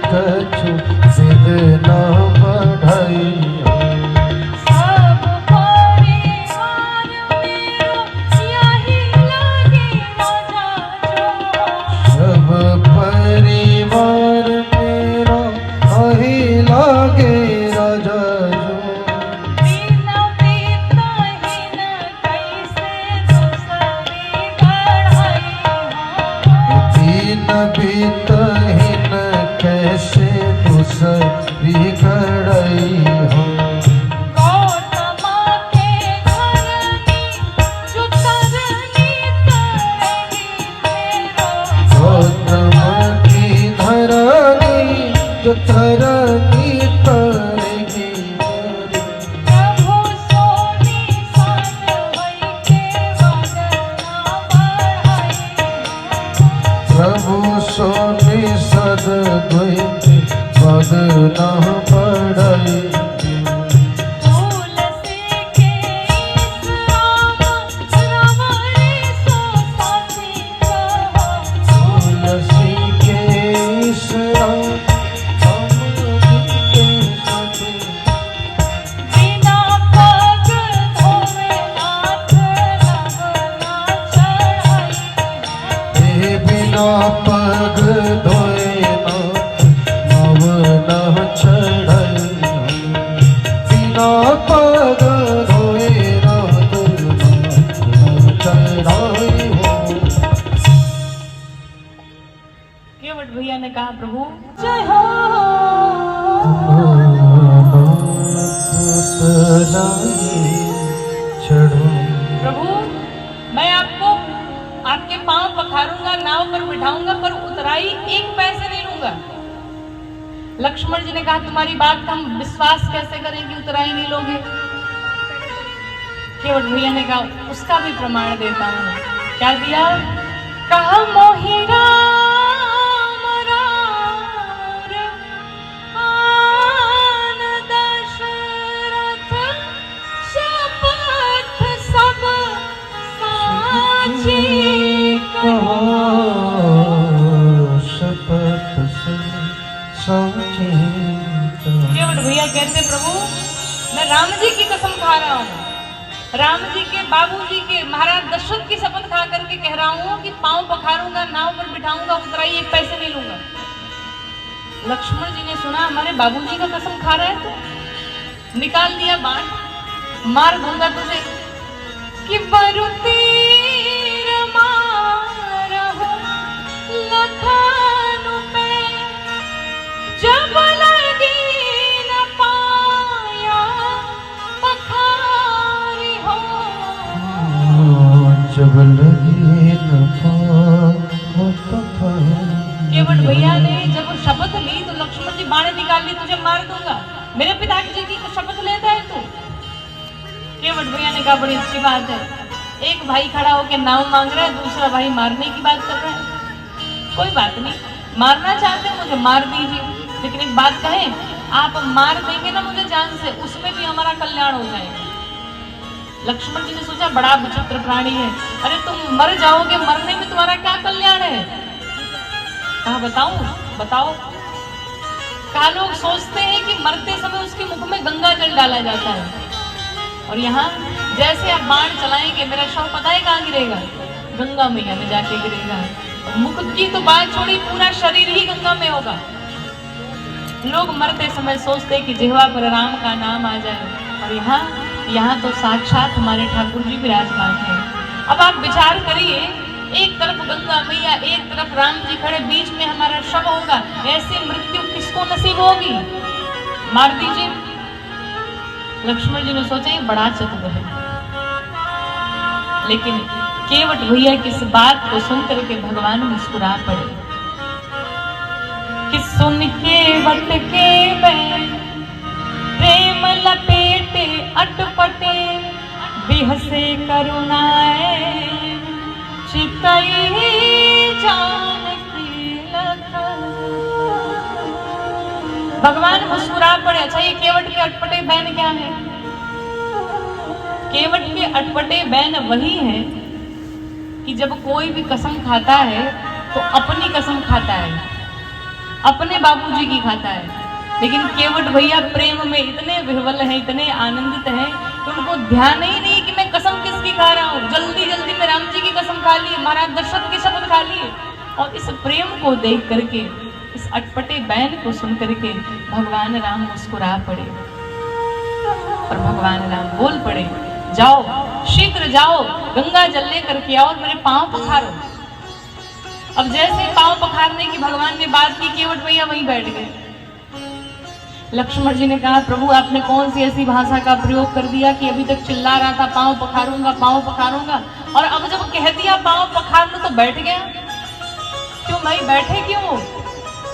कछु सिद्ध न बढ़ई। बीतहीन कैसे दूसरी घड़ई हो। गौतम के धरनी जो तरनी तरेगी मेरो। गौतम की धरनी जो तरनी तरेगी मेरी। प्रभु सोनी सन वही के वदना बढ़ाई। प्रभु सोनी सद द्वैत पद न बढ़ई। तुलसी के इस राम रमणी सो साथी कहो। तुलसी के ईश्वर बिना पग धोवे हाथ लगना चढ़ाई। हे बिना पग धोए नव न चढ़ई। बिना पग धोए नव न चढ़ई हो। केवट भैया ने कहा प्रभु जय हो। प्रभु मैं आपको आपके पांव पखारूंगा, नाव पर बिठाऊंगा, पर उतराई एक पैसे नहीं लूंगा। लक्ष्मण जी ने कहा तुम्हारी बात का हम विश्वास कैसे करें कि उतराई नहीं लोगे। केवट भैया ने कहा उसका भी प्रमाण देता हूं। क्या दिया? कहा मोहि राम रार आन दशरथ शपथ सब साची कहो। शपथ से साची केवट भैया कहते प्रभु मैं राम जी की कसम खा रहा हूँ, राम जी के बाबूजी के महाराज दशरथ की शपथ खा करके कह रहा हूँ कि पांव पखारूंगा, नाव पर बिठाऊंगा, उतराई एक पैसे नहीं लूंगा। लक्ष्मण जी ने सुना हमारे बाबूजी का कसम खा रहा है तो निकाल दिया बाण, मार दूंगा तुझे। कि बरु तीर मारहु लखन पे जब लगी न पाया पखारी हो। जब लगी न पखारी। केवट भैया ने जब शपथ ली तो लक्ष्मण जी बाण निकाल ली, तुझे मार दूंगा। मेरे पिताजी की शपथ लेता है तू। केवट भैया ने कहा बड़ी अच्छी बात है, एक भाई खड़ा होकर नाव मांग रहा है, दूसरा भाई मारने की बात कर रहा है। कोई बात नहीं, मारना चाहते हैं मुझे मार दीजिए, लेकिन एक बात कहें, आप मार देंगे ना मुझे जान से, उसमें भी हमारा कल्याण हो जाएगा। लक्ष्मण जी ने सोचा बड़ा विचित्र प्राणी है, अरे तुम मर जाओगे, मरने में तुम्हारा क्या कल्याण है? कहा बताऊं? बताओ। कहा लोग सोचते हैं कि मरते समय उसके मुख में गंगा जल डाला जाता है, और यहाँ जैसे आप बाण चलाएंगे मेरा शव पता है कहाँ गिरेगा? गंगा मैया में जाके गिरेगा। और मुख की तो बात छोड़ी, पूरा शरीर ही गंगा में होगा। लोग मरते समय सोचते हैं कि जिह्वा पर राम का नाम आ जाए, और यहाँ तो साक्षात हमारे ठाकुर जी विराजमान है। अब आप विचार करिए, एक तरफ गंगा मैया, एक तरफ राम जी खड़े, बीच में हमारा शव होगा। ऐसी मृत्यु किसको नसीब होगी? मार दीजिए। लक्ष्मण जी ने सोचा ये बड़ा चतुर है, लेकिन केवट भैया की इस बात को सुनकर के भगवान मुस्कुरा पड़े कि सुन केवट के बैन प्रेम लपेटे अटपटे बिहसे करुणाए चितई जानकी लखन। भगवान मुस्कुरा पड़े। अच्छा ये केवट के अटपटे बैन क्या है? केवट के अटपटे बैन वही है कि जब कोई भी कसम खाता है तो अपनी कसम खाता है, अपने बाबूजी की खाता है। लेकिन केवट भैया प्रेम में इतने विह्वल हैं, इतने आनंदित हैं कि उनको ध्यान ही नहीं कि मैं कसम किसकी खा रहा हूँ। जल्दी जल्दी में राम जी की कसम खा ली, महाराज दशरथ की शपथ खा लिए। और इस प्रेम को देख करके, इस अटपटे बैन को सुन करके भगवान राम मुस्कुरा पड़े और भगवान राम बोल पड़े, जाओ शीघ्र जाओ, गंगा जल ले करके आओ और मेरे पांव पखारो। अब जैसे पांव पखारने की भगवान ने बात की, केवट भैया वहीं बैठ गए। लक्ष्मण जी ने कहा, प्रभु आपने कौन सी ऐसी भाषा का प्रयोग कर दिया कि अभी तक चिल्ला रहा था पांव पखारूंगा पांव पखारूंगा, और अब जब कह दिया पांव पखार लो तो बैठ गया। क्यों भाई बैठे क्यों?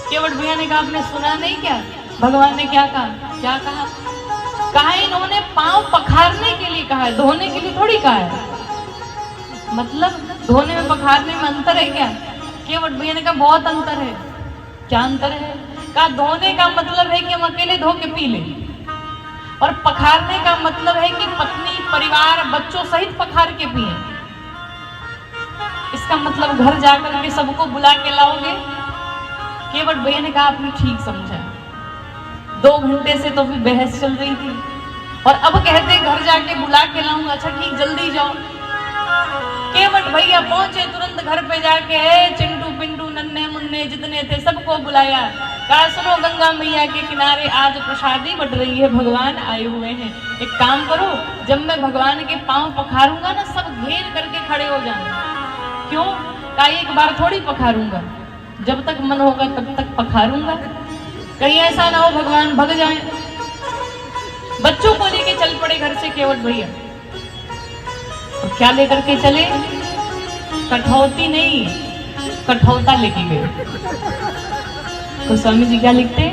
केवट भैया ने कहा, आपने सुना नहीं क्या भगवान ने क्या कहा? क्या कहा? कहा इन्होंने पांव पखारने के लिए कहा है, धोने के लिए थोड़ी कहा है। मतलब धोने में पखारने में अंतर है क्या? केवट भैया ने कहा, बहुत अंतर है। क्या अंतर है? कहा धोने का मतलब है कि हम अकेले धो के पी लें, और पखारने का मतलब है कि पत्नी परिवार बच्चों सहित पखार के पिए। इसका मतलब घर जाकर के सबको बुला के लाओगे? केवट भैया ने कहा, आपने ठीक समझा। 2 घंटे से तो भी बहस चल रही थी और अब कहते घर जाके बुला के लाऊंगा। अच्छा ठीक, जल्दी जाओ। केवट भैया पहुंचे, तुरंत घर पे जाके चिंटू पिंटू नन्हे मुन्ने जितने थे सबको बुलाया। कहा, सुनो गंगा मैया के किनारे आज प्रसादी बट रही है, भगवान आए हुए हैं। एक काम करो, जब मैं भगवान के पांव पखारूंगा ना, सब घेर करके खड़े हो जाना। क्यों? कहा, एक बार थोड़ी पखारूंगा, जब तक मन होगा तब तक पखारूंगा। कहीं ऐसा ना हो भगवान भग जाए। बच्चों को लेके चल पड़े घर से केवट भैया। और क्या लेकर के चले? कठौती नहीं, कठौता लेके गए। तो स्वामी जी क्या लिखते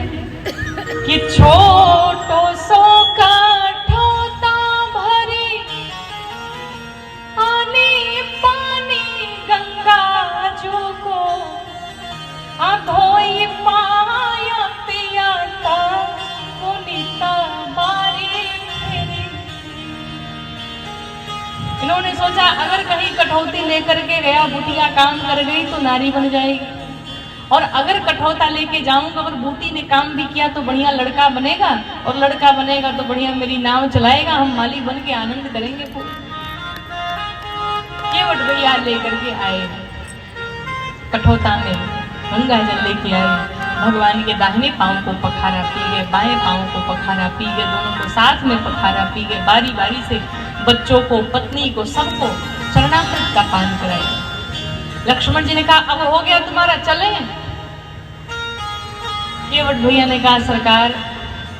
कि छोटो सो कठौता भरे आनी पानी गंगा जो को धोई पाया पिया ता पुनीता बारी फेरी। इन्होंने सोचा अगर कहीं कठौती लेकर के गया, बुटिया काम कर गई तो नारी बन जाएगी, और अगर कठौता लेके जाऊंगा, अगर बूटी ने काम भी किया तो बढ़िया लड़का बनेगा, और लड़का बनेगा तो बढ़िया मेरी नाव चलाएगा, हम माली बन के आनंद करेंगे खूब। केवट भैया लेकर के आए, कठौता में गंगा जल लेके आए। भगवान के दाहिने पांव को पखारा पी गए, बाएं पांव को पखारा पी गए, दोनों को साथ में पखारा पी गए। बारी बारी से बच्चों को, पत्नी को, सबको चरणामृत का पान कराया। लक्ष्मण जी ने कहा, अब हो गया तुम्हारा, चले? केवट भैया ने कहा, सरकार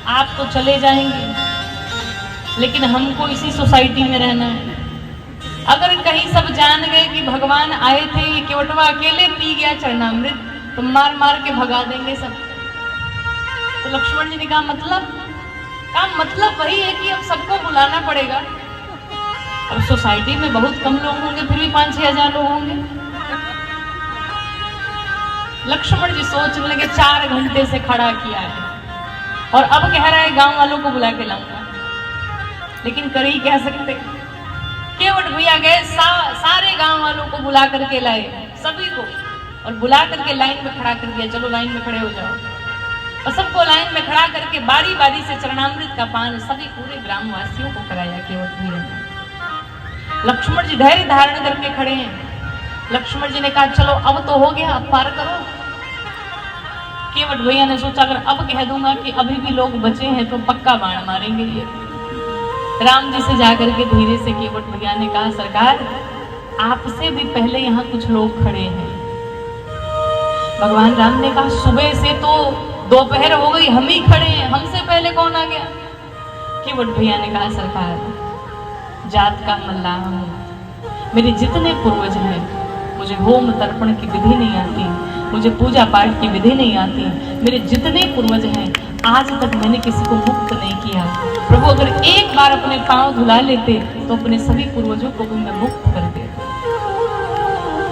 आप तो चले जाएंगे, लेकिन हमको इसी सोसाइटी में रहना है। अगर कहीं सब जान गए कि भगवान आए थे, ये केवटवा अकेले पी गया चरणामृत, तो मार मार के भगा देंगे सब। तो लक्ष्मण जी ने कहा, मतलब वही है कि अब सबको बुलाना पड़ेगा। अब सोसाइटी में बहुत कम लोग होंगे, फिर भी 5-6 हजार लोग होंगे। लक्ष्मण जी सोचने लगे, 4 घंटे से खड़ा किया है और अब कह रहा है गांव वालों को बुला के लाऊंगा, लेकिन कर ही क्या सकते। केवट भैया गए, सारे गांव वालों को बुला करके लाए, सभी को, और बुला करके लाइन में खड़ा कर दिया, चलो लाइन में खड़े हो जाओ। और सबको लाइन में खड़ा करके बारी बारी से चरणामृत का पान सभी पूरे ग्रामवासियों को कराया केवट भैया ने। लक्ष्मण जी धैर्य धारण करके खड़े हैं। लक्ष्मण जी ने कहा, चलो अब तो हो गया, अब पार करो। केवट भैया ने सोचा, अगर अब कह दूंगा कि अभी भी लोग बचे हैं तो पक्का बाण मारेंगे ये। राम जी से जाकर के धीरे से केवट भैया ने कहा, सरकार आपसे भी पहले यहाँ कुछ लोग खड़े हैं। भगवान राम ने कहा, सुबह से तो दोपहर हो गई, हम ही खड़े हैं, हमसे पहले कौन आ गया? केवट भैया ने कहा, सरकार जात का मल्लाह हूँ, मेरे जितने पूर्वज हैं, मुझे होम तर्पण की विधि नहीं आती, मुझे पूजा पाठ की विधि नहीं आती। मेरे जितने पूर्वज हैं आज तक मैंने किसी को मुक्त नहीं किया। प्रभु अगर एक बार अपने पांव धुला लेते तो अपने सभी पूर्वजों को भी मैं मुक्त कर देता।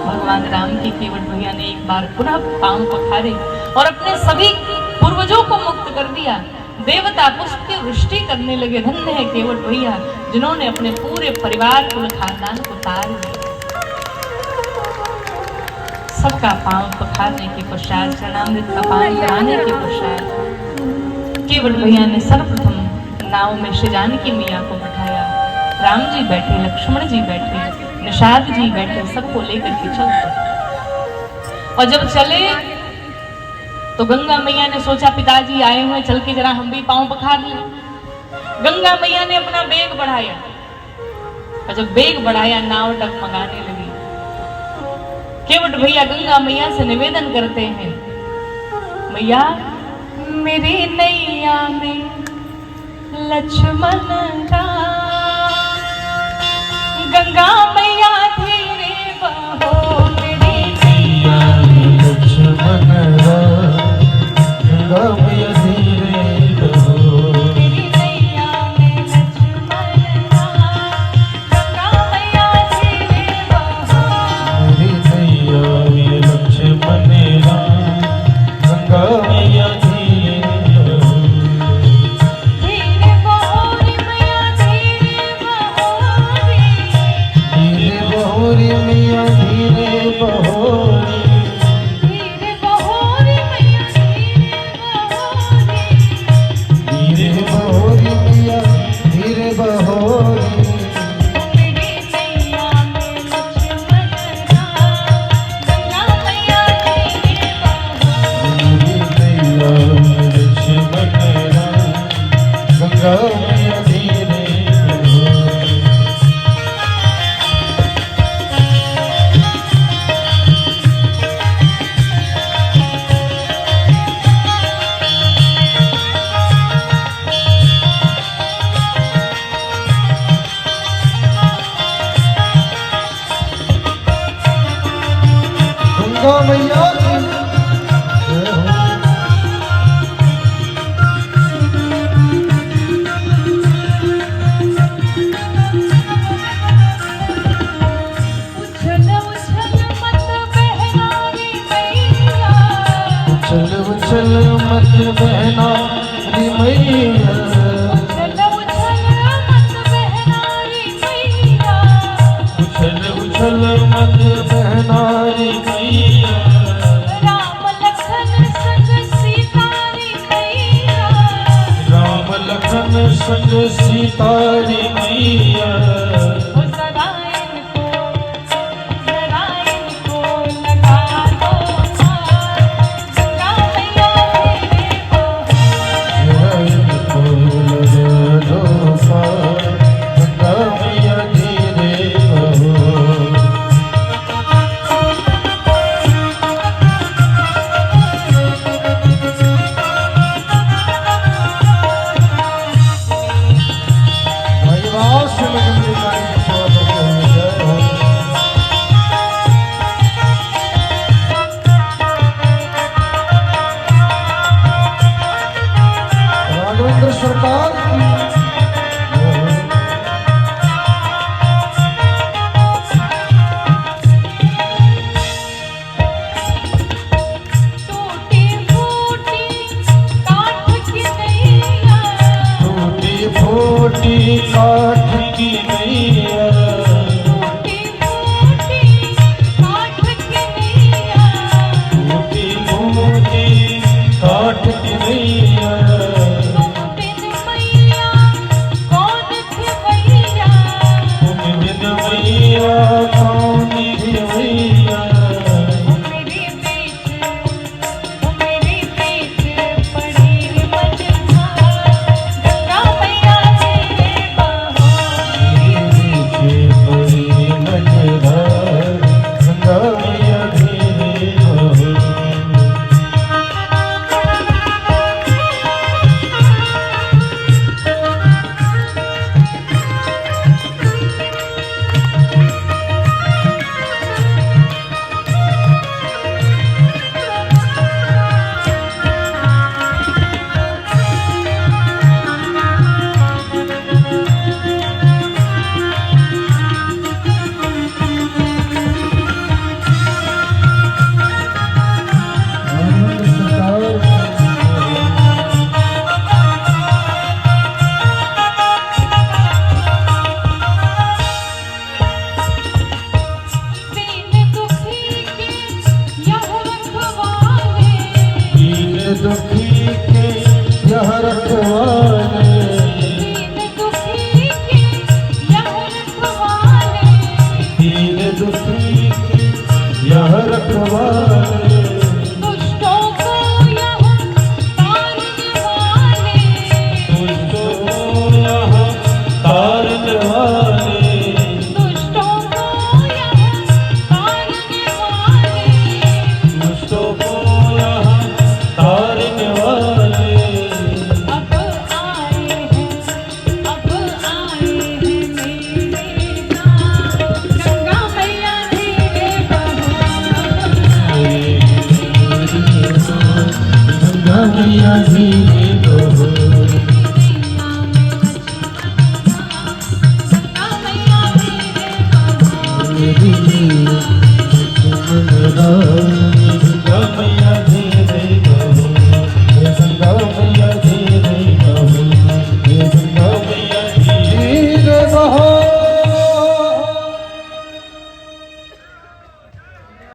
भगवान राम के केवट भैया ने एक बार पुनः पांव पखारे और अपने सभी पूर्वजों को मुक्त कर दिया। देवता पुष्प की वृष्टि करने लगे। धन्य है केवट भैया जिन्होंने अपने पूरे परिवार कुल खानदान को तार दिया। सबका पांव पखारने के पश्चात, चरणामृत का पान कराने के पश्चात केवट भैया ने सर्वप्रथम नाव में श्री जानकी मैया को बैठाया। राम जी बैठे, लक्ष्मण जी बैठे, निषाद जी बैठे, सबको लेकर के चल पड़े। और जब चले तो गंगा मैया ने सोचा पिताजी आए हुए, चल के जरा हम भी पांव पखार लें। गंगा मैया ने अपना बेग बढ़ाया और जब बेग बढ़ाया नाव डगमगाने लगी। केवट भैया गंगा मैया से निवेदन करते हैं, मैया मेरी नैया में लक्ष्मण राम, गंगा मैया धीरे बहो मेरी नैया में लक्ष्मण राम, गंगा मैया धीरे बहो, मेरी नैया में लक्ष्मण राम, गंगा मैया धीरे बहो, मेरी नैया में लक्ष्मण राम, गंगा मैया धीरे बहो, धीरे बहो रे मैया धीरे बहो रे, धीरे बहो रे मैया धीरे बहो रे, धीरे बहो रे मैया धीरे बहो रे, धीरे बहो रे मैया धीरे बहो रे, मेरी नैया में लक्ष्मण राम, गंगा मैया धीरे बहो, मेरी नैया में लक्ष्मण राम, गंगा मैया धीरे बहो। गंगा मैया की जय हो। उछल उछल मत बहना रे मैया, उछल उछल मत बहना रे मैया, उछल उछल मत बहना रे मैया, उछल उछल मत बहना रे मैया, राम लखन संग सीता रे मैया, राम लखन संग सीता रे मैया, ओ जरा इनको लगा दो हाथ, गंगा मैया धीरे बहो, इनको लगा दो पार, गंगा मैया धीरे बहो। भाई वाह, शिव यह रखवाले दुष्टों को यहाँ तारने वाले, दुष्टों को यहाँ तारने वाले, दुष्टों को यहाँ तारने वाले, दुष्टों को यहाँ तारने वाले। अब आए हैं मेरे गाँव, गंगा मैया धीरे बहो। गंगा मैया धीरे बहो, गंगा मैया धीरे बहो। गंगा मैया